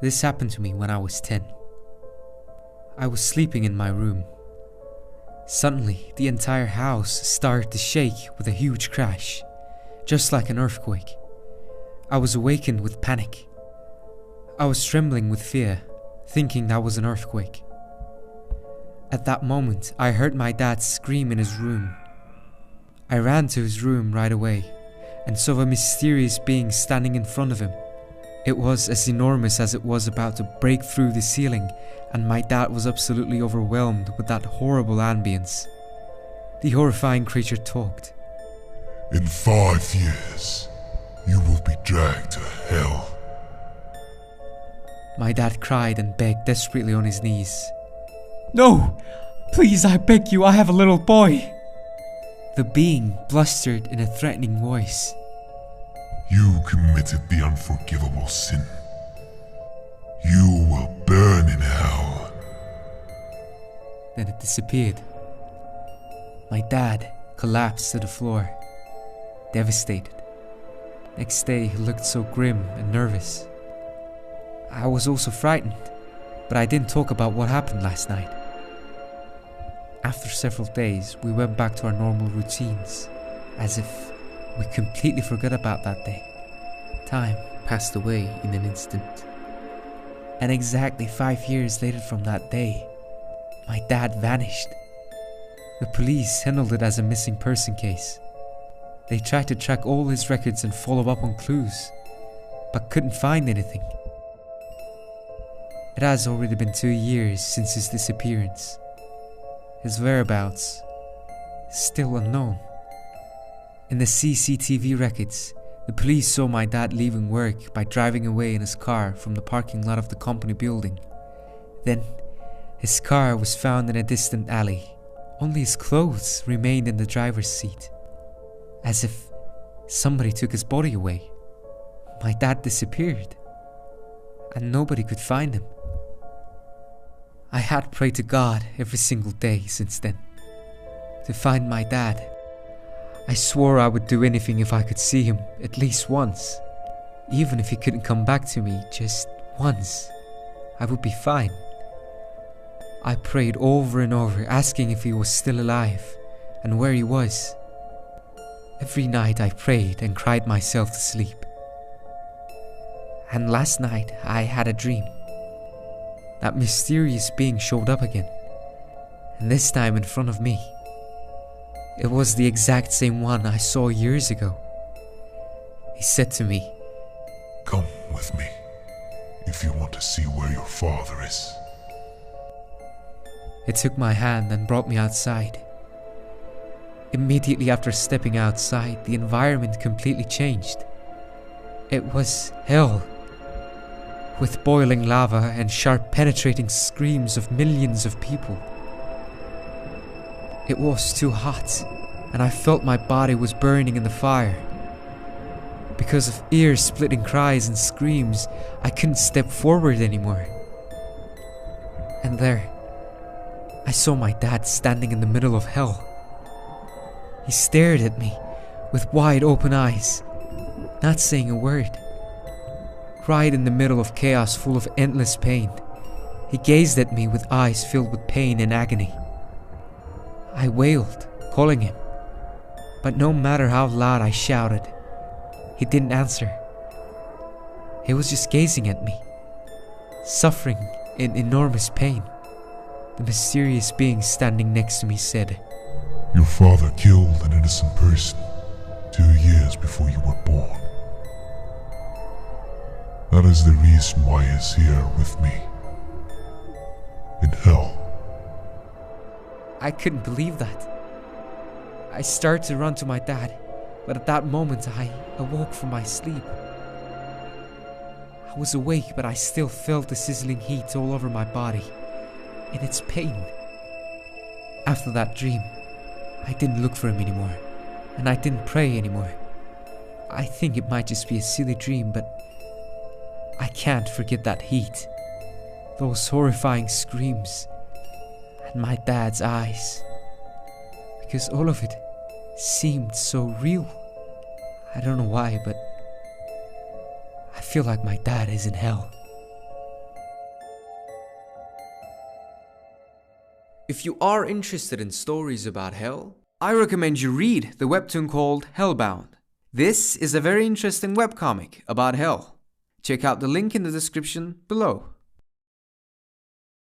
This happened to me when I was 10. I was sleeping in my room. Suddenly, the entire house started to shake with a huge crash, just like an earthquake. I was awakened with panic. I was trembling with fear, thinking that was an earthquake. At that moment, I heard my dad scream in his room. I ran to his room right away and saw a mysterious being standing in front of him. It was as enormous as it was about to break through the ceiling, and my dad was absolutely overwhelmed with that horrible ambience. The horrifying creature talked. In 5 years, you will be dragged to hell. My dad cried and begged desperately on his knees. No! Please, I beg you, I have a little boy! The being blustered in a threatening voice. You committed the unforgivable sin. You will burn in hell. Then it disappeared. My dad collapsed to the floor, devastated. Next day, he looked so grim and nervous. I was also frightened, but I didn't talk about what happened last night. After several days, we went back to our normal routines, as if we completely forgot about that day. Time passed away in an instant. And exactly 5 years later from that day, my dad vanished. The police handled it as a missing person case. They tried to track all his records and follow up on clues, but couldn't find anything. It has already been 2 years since his disappearance. His whereabouts is still unknown. In the CCTV records, the police saw my dad leaving work by driving away in his car from the parking lot of the company building. Then, his car was found in a distant alley. Only his clothes remained in the driver's seat, as if somebody took his body away. My dad disappeared, and nobody could find him. I had prayed to God every single day since then to find my dad. I swore I would do anything if I could see him at least once. Even if he couldn't come back to me just once, I would be fine. I prayed over and over, asking if he was still alive and where he was. Every night I prayed and cried myself to sleep. And last night I had a dream. That mysterious being showed up again, and this time in front of me. It was the exact same one I saw years ago. He said to me, Come with me, if you want to see where your father is. It took my hand and brought me outside. Immediately after stepping outside, the environment completely changed. It was hell, with boiling lava and sharp penetrating screams of millions of people. It was too hot, and I felt my body was burning in the fire. Because of ear-splitting cries and screams, I couldn't step forward anymore. And there, I saw my dad standing in the middle of hell. He stared at me with wide open eyes, not saying a word. Right in the middle of chaos full of endless pain, he gazed at me with eyes filled with pain and agony. I wailed, calling him, but no matter how loud I shouted, he didn't answer. He was just gazing at me, suffering in enormous pain. The mysterious being standing next to me said, Your father killed an innocent person 2 years before you were born. That is the reason why he is here with me, in hell. I couldn't believe that. I started to run to my dad, but at that moment I awoke from my sleep. I was awake, but I still felt the sizzling heat all over my body, and its pain. After that dream, I didn't look for him anymore, and I didn't pray anymore. I think it might just be a silly dream, but I can't forget that heat, those horrifying screams, and my dad's eyes, because all of it seemed so real. I don't know why, but I feel like my dad is in hell. If you are interested in stories about hell, I recommend you read the webtoon called Hellbound. This is a very interesting webcomic about hell. Check out the link in the description below.